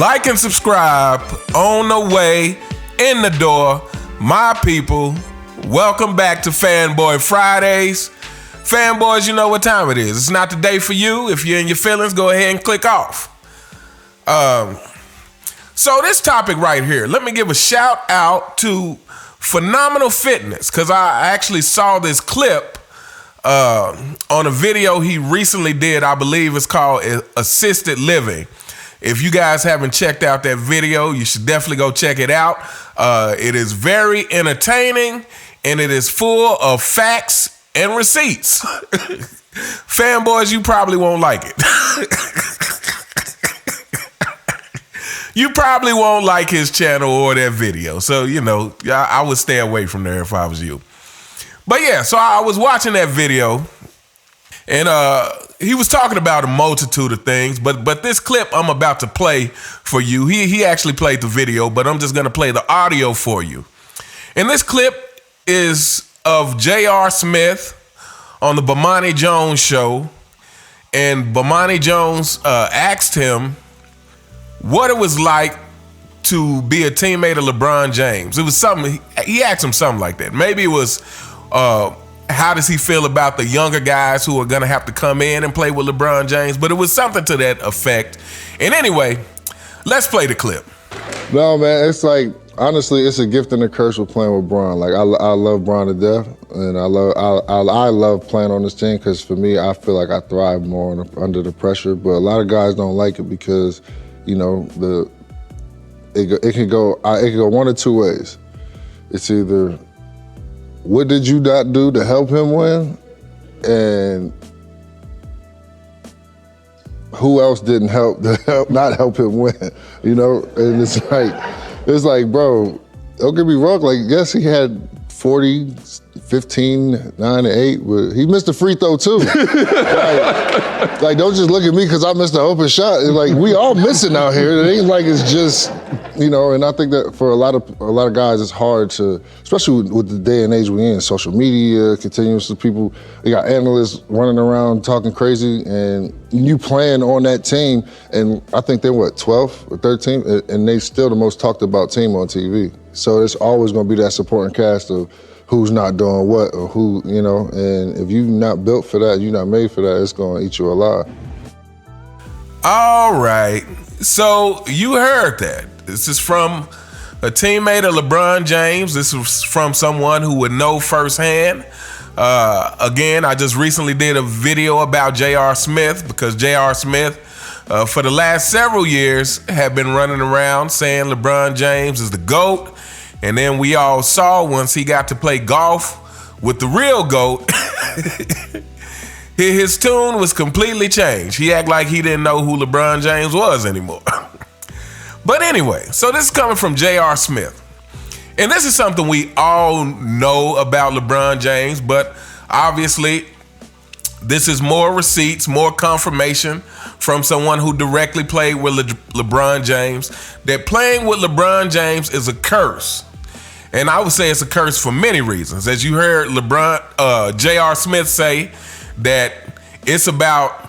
Like and subscribe on the way, in the door. My people, welcome back to Fanboy Fridays. Fanboys, you know what time it is. It's not the day for you. If you're in your feelings, go ahead and click off. So this topic right here, let me give a shout out to Phenomenal Fitness, because I actually saw this clip on a video he recently did. I believe it's called Assisted Living. If you guys haven't checked out that video, you should definitely go check it out. It is very entertaining, and it is full of facts and receipts. Fanboys, you probably won't like it. You probably won't like his channel or that video. So, I would stay away from there if I was you. But yeah, so I was watching that video, and he was talking about a multitude of things, but this clip I'm about to play for you, he actually played the video, but I'm just going to play the audio for you. And this clip is of J.R. Smith on the Bomani Jones show, and Bomani Jones asked him what it was like to be a teammate of LeBron James. It was something, he asked him something like that. Maybe it was, how does he feel about the younger guys who are going to have to come in and play with LeBron James? But it was something to that effect. And anyway, let's play the clip. No, man, it's like, honestly, it's a gift and a curse with playing with Bron. Like, I love Bron to death, and I love playing on this team because for me, I feel like I thrive more under the pressure. But a lot of guys don't like it because, it can go one of two ways. It's either, what did you not do to help him win? And who else didn't not help him win? And it's like, bro, don't get me wrong, like, yes, he had 40, 15, 9, and 8, but he missed a free throw too. like, don't just look at me because I missed an open shot. It's like, we all missing out here. It ain't like it's just, and I think that for a lot of guys, it's hard to, especially with the day and age we're in, social media, continuously people, you got analysts running around talking crazy, and you playing on that team, and I think they're 12 or 13, and they still the most talked about team on TV. So it's always gonna be that supporting cast of who's not doing what, or who, and if you're not built for that, you're not made for that, it's gonna eat you alive. All right, so you heard that. This is from a teammate of LeBron James. This is from someone who would know firsthand. Again, I just recently did a video about J.R. Smith because J.R. Smith, for the last several years, have been running around saying LeBron James is the GOAT. And then we all saw once he got to play golf with the real GOAT, his tune was completely changed. He acted like he didn't know who LeBron James was anymore. But anyway, so this is coming from J.R. Smith. And this is something we all know about LeBron James, but obviously this is more receipts, more confirmation from someone who directly played with LeBron James, that playing with LeBron James is a curse. And I would say it's a curse for many reasons. As you heard J.R. Smith say, that it's about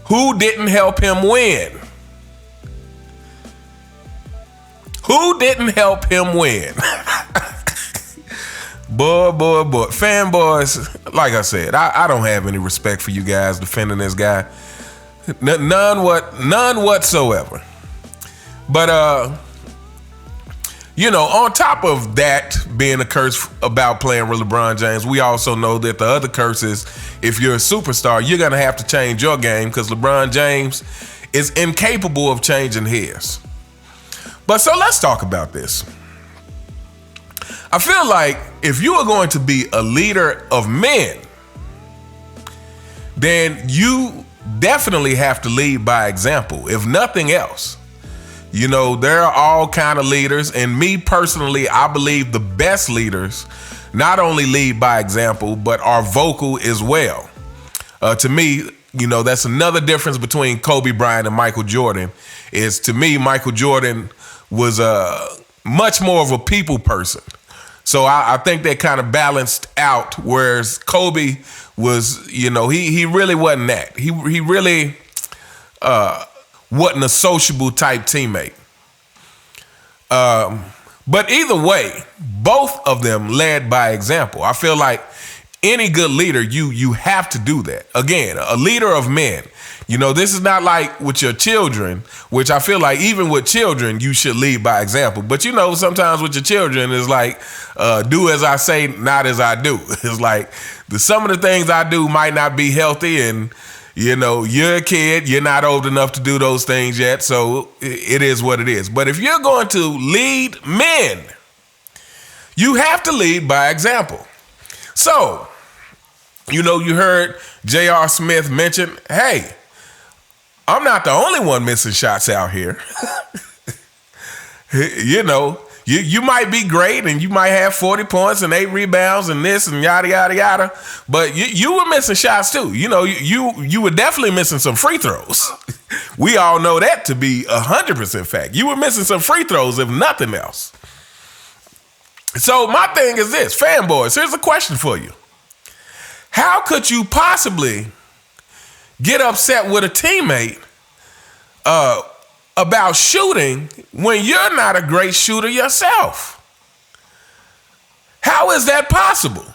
who didn't help him win. Who didn't help him win? Boy. Fanboys, like I said, I don't have any respect for you guys defending this guy. None whatsoever. But, on top of that being a curse about playing with LeBron James, we also know that the other curse is if you're a superstar, you're going to have to change your game because LeBron James is incapable of changing his. But so let's talk about this. I feel like if you are going to be a leader of men, then you definitely have to lead by example, if nothing else. There are all kind of leaders, and me personally, I believe the best leaders not only lead by example, but are vocal as well. To me, that's another difference between Kobe Bryant and Michael Jordan, is to me, Michael Jordan was much more of a people person. So I think that kind of balanced out, whereas Kobe was, he really wasn't that. He really wasn't a sociable type teammate. But either way, both of them led by example. I feel like any good leader, you have to do that. Again, a leader of men. You know, this is not like with your children, which I feel like even with children, you should lead by example. But, you know, sometimes with your children, it's like, do as I say, not as I do. It's like some of the things I do might not be healthy, and, you know, you're a kid, you're not old enough to do those things yet, so it is what it is. But if you're going to lead men, you have to lead by example. So, you know, you heard J.R. Smith mention, hey, I'm not the only one missing shots out here. You know, you might be great and you might have 40 points and 8 rebounds and this and yada, yada, yada. But you were missing shots too. You know, you were definitely missing some free throws. We all know that to be 100% fact. You were missing some free throws, if nothing else. So my thing is this, fanboys, here's a question for you. How could you possibly get upset with a teammate about shooting when you're not a great shooter yourself? How is that possible?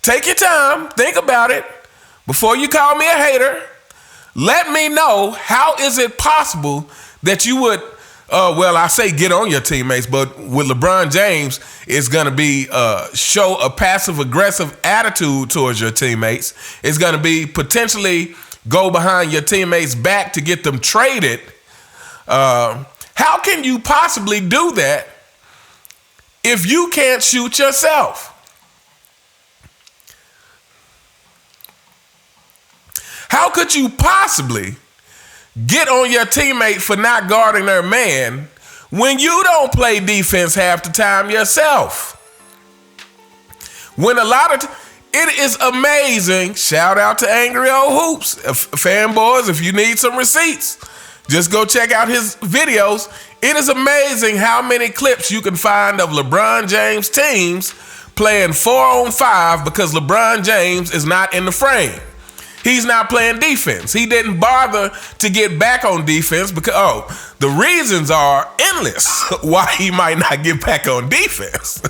Take your time, think about it. Before you call me a hater, let me know, how is it possible that you would, I say get on your teammates, but with LeBron James, it's going to be show a passive-aggressive attitude towards your teammates. It's going to be potentially go behind your teammates' back to get them traded. How can you possibly do that if you can't shoot yourself? How could you possibly get on your teammate for not guarding their man when you don't play defense half the time yourself? When a lot of it is amazing. Shout out to Angry Old Hoops. Fanboys, if you need some receipts, just go check out his videos. It is amazing how many clips you can find of LeBron James teams playing 4-on-5 because LeBron James is not in the frame. He's not playing defense. He didn't bother to get back on defense because, the reasons are endless why he might not get back on defense.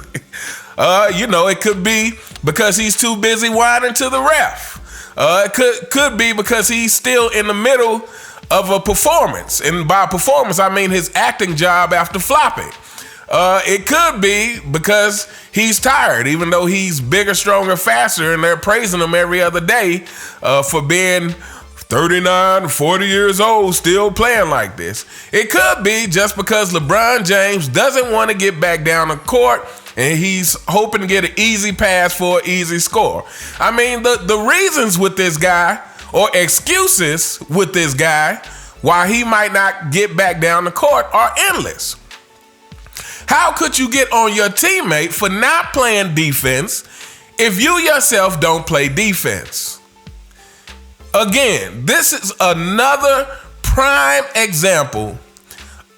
It could be because he's too busy whining to the ref. It could be because he's still in the middle of a performance. And by performance, I mean his acting job after flopping. It could be because he's tired, even though he's bigger, stronger, faster, and they're praising him every other day for being 39, 40 years old, still playing like this. It could be just because LeBron James doesn't want to get back down the court and he's hoping to get an easy pass for an easy score. I mean, the reasons with this guy, or excuses with this guy, why he might not get back down the court are endless. How could you get on your teammate for not playing defense if you yourself don't play defense? Again, this is another prime example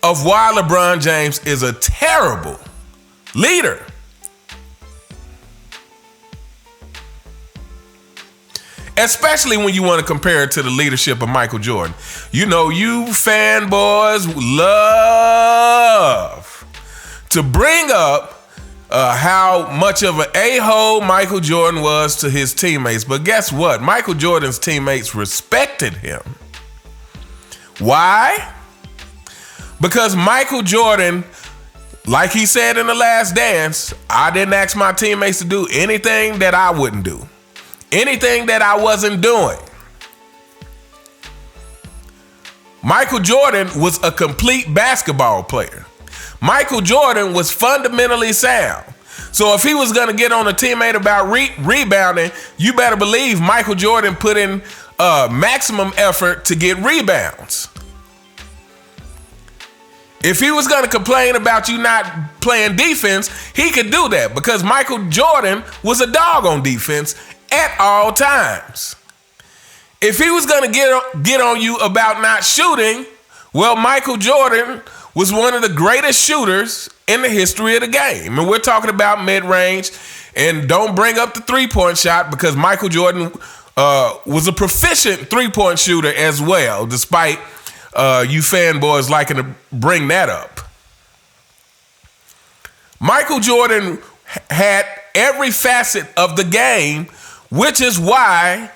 of why LeBron James is a terrible leader. Especially when you want to compare it to the leadership of Michael Jordan. You know, you fanboys love to bring up how much of an a-hole Michael Jordan was to his teammates. But guess what? Michael Jordan's teammates respected him. Why? Because Michael Jordan, like he said in The Last Dance, I didn't ask my teammates to do anything that I wouldn't do. Anything that I wasn't doing. Michael Jordan was a complete basketball player. Michael Jordan was fundamentally sound. So if he was going to get on a teammate about rebounding, you better believe Michael Jordan put in maximum effort to get rebounds. If he was going to complain about you not playing defense, he could do that because Michael Jordan was a dog on defense at all times. If he was going to get on you about not shooting, well, Michael Jordan was one of the greatest shooters in the history of the game. And we're talking about mid-range. And don't bring up the three-point shot because Michael Jordan was a proficient three-point shooter as well, despite you fanboys liking to bring that up. Michael Jordan had every facet of the game, which is why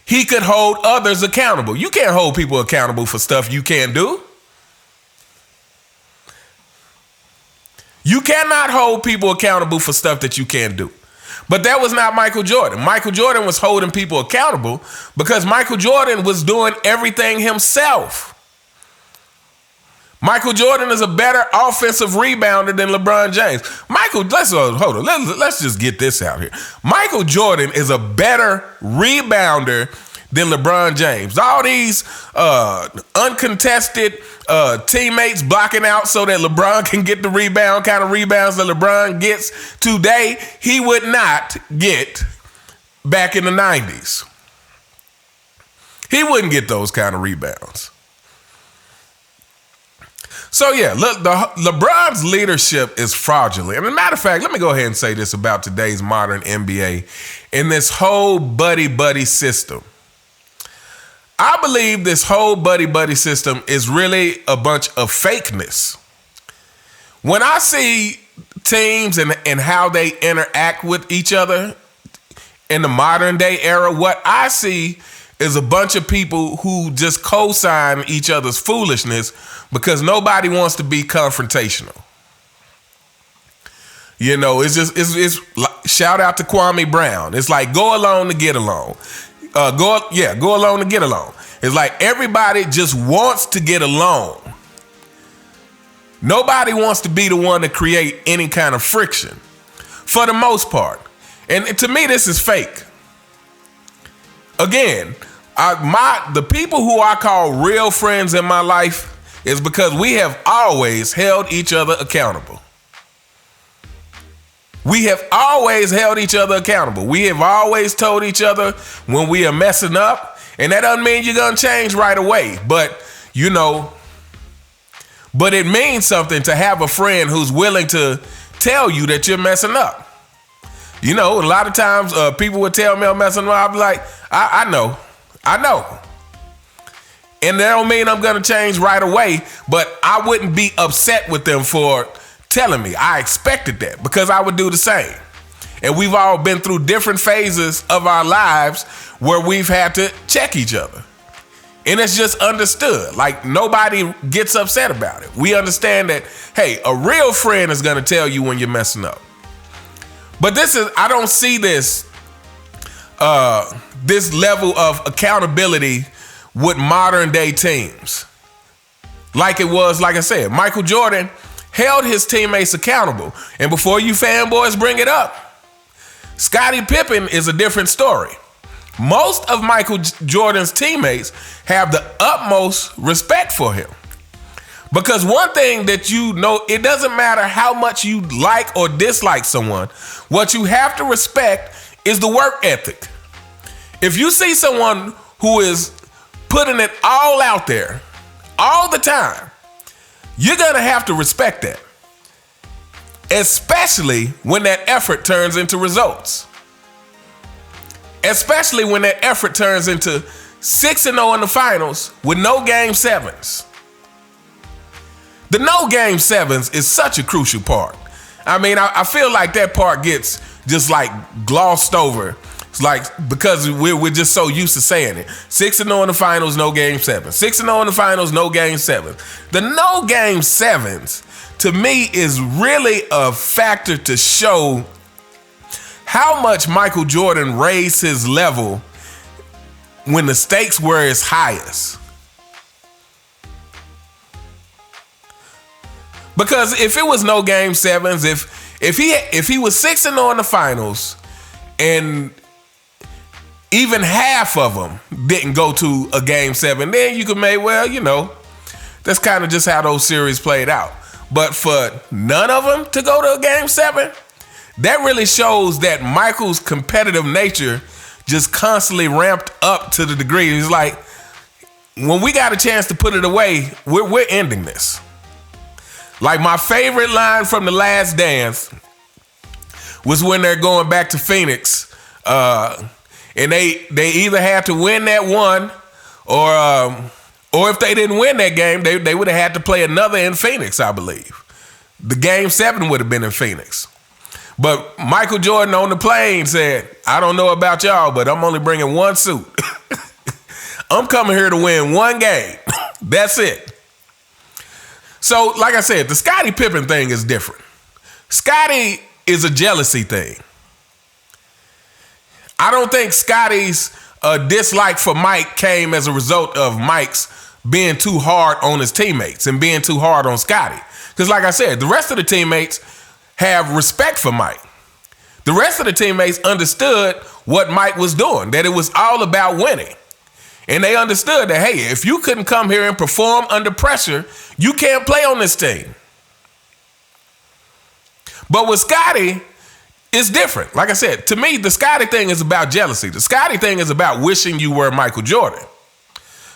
he could hold others accountable. You can't hold people accountable for stuff you can't do. You cannot hold people accountable for stuff that you can't do. But that was not Michael Jordan. Michael Jordan was holding people accountable because Michael Jordan was doing everything himself. Michael Jordan is a better offensive rebounder than LeBron James. Let's just get this out here. Michael Jordan is a better rebounder than LeBron James. All these uncontested teammates blocking out so that LeBron can get the rebound, kind of rebounds that LeBron gets today, he would not get back in the 90s. He wouldn't get those kind of rebounds. So yeah, look, LeBron's leadership is fraudulent. And as a matter of fact, let me go ahead and say this about today's modern NBA and this whole buddy-buddy system. I believe this whole buddy-buddy system is really a bunch of fakeness. When I see teams and how they interact with each other in the modern day era, what I see is a bunch of people who just co-sign each other's foolishness because nobody wants to be confrontational. You know, it's shout out to Kwame Brown. It's like go alone to get along. Go alone to get along. It's like everybody just wants to get along. Nobody wants to be the one to create any kind of friction, for the most part. And to me, this is fake. Again, the people who I call real friends in my life is because we have always held each other accountable. We have always held each other accountable. We have always told each other when we are messing up, and that doesn't mean you're going to change right away. But, but it means something to have a friend who's willing to tell you that you're messing up. You know, a lot of times people would tell me I'm messing up. I'll be like, I know. And that don't mean I'm going to change right away, but I wouldn't be upset with them for telling me. I expected that because I would do the same. And we've all been through different phases of our lives where we've had to check each other. And it's just understood. Like nobody gets upset about it. We understand that, hey, a real friend is going to tell you when you're messing up. But I don't see this level of accountability with modern day teams. Like it was, like I said, Michael Jordan held his teammates accountable. And before you fanboys bring it up, Scottie Pippen is a different story. Most of Michael Jordan's teammates have the utmost respect for him. Because one thing that you know, it doesn't matter how much you like or dislike someone, what you have to respect is the work ethic. If you see someone who is putting it all out there, all the time, you're going to have to respect that. Especially when that effort turns into results. Especially when that effort turns into 6-0 in the finals with no game sevens. The no game sevens is such a crucial part. I mean, I feel like that part gets just like glossed over. It's like, because we're just so used to saying it. 6-0 in the finals, no game sevens. 6-0 in the finals, no game sevens. The no game sevens, to me, is really a factor to show how much Michael Jordan raised his level when the stakes were his highest. Because if it was no game sevens, if he was 6-0 in the finals and even half of them didn't go to a game seven, then you could make, that's kind of just how those series played out. But for none of them to go to a game seven, that really shows that Michael's competitive nature just constantly ramped up to the degree. He's like, when we got a chance to put it away, we're ending this. Like my favorite line from The Last Dance was when they're going back to Phoenix, and they either had to win that one, or if they didn't win that game, they would have had to play another in Phoenix, I believe. the Game 7 would have been in Phoenix. But Michael Jordan on the plane said, I don't know about y'all, but I'm only bringing one suit. I'm coming here to win one game. That's it. So, like I said, the Scottie Pippen thing is different. Scottie is a jealousy thing. I don't think Scottie's dislike for Mike came as a result of Mike's being too hard on his teammates and being too hard on Scottie. Because like I said, the rest of the teammates have respect for Mike. The rest of the teammates understood what Mike was doing, that it was all about winning. And they understood that, hey, if you couldn't come here and perform under pressure, you can't play on this team. But with Scottie, it's different. Like I said, to me, the Scottie thing is about jealousy. The Scottie thing is about wishing you were Michael Jordan.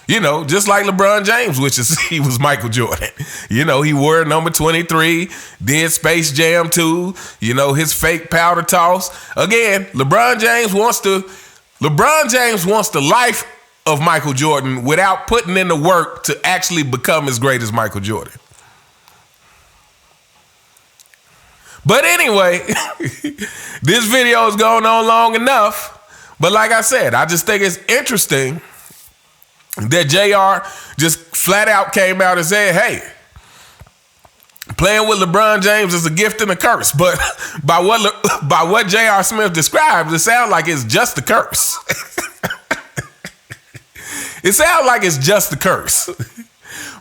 You know, just like LeBron James wishes he was Michael Jordan. You know, he wore number 23, did Space Jam 2, you know, his fake powder toss. Again, LeBron James wants the life of Michael Jordan without putting in the work to actually become as great as Michael Jordan. But anyway, this video is going on long enough. But like I said, I just think it's interesting that JR just flat out came out and said, hey, playing with LeBron James is a gift and a curse. But by what J.R. Smith describes, it sounds like it's just a curse. It sounds like it's just a curse.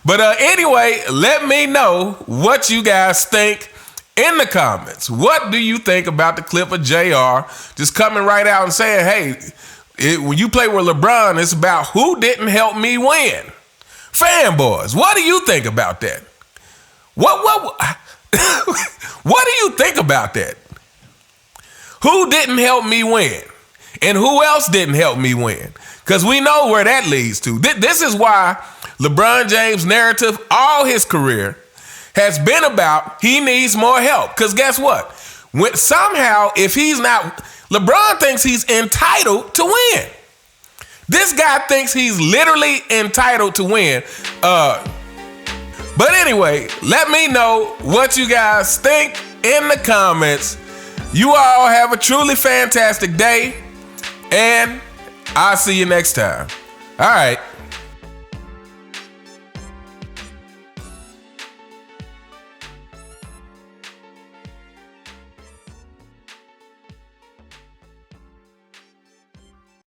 But anyway, let me know what you guys think in the comments. What do you think about the clip of JR just coming right out and saying, hey, when you play with LeBron, it's about who didn't help me win. Fanboys, what do you think about that? What do you think about that? Who didn't help me win? And who else didn't help me win? Because we know where that leads to. This is why LeBron James' narrative all his career has been about he needs more help. Because guess what? Somehow, if he's not... LeBron thinks he's entitled to win. This guy thinks he's literally entitled to win. But anyway, let me know what you guys think in the comments. You all have a truly fantastic day, and I'll see you next time. All right.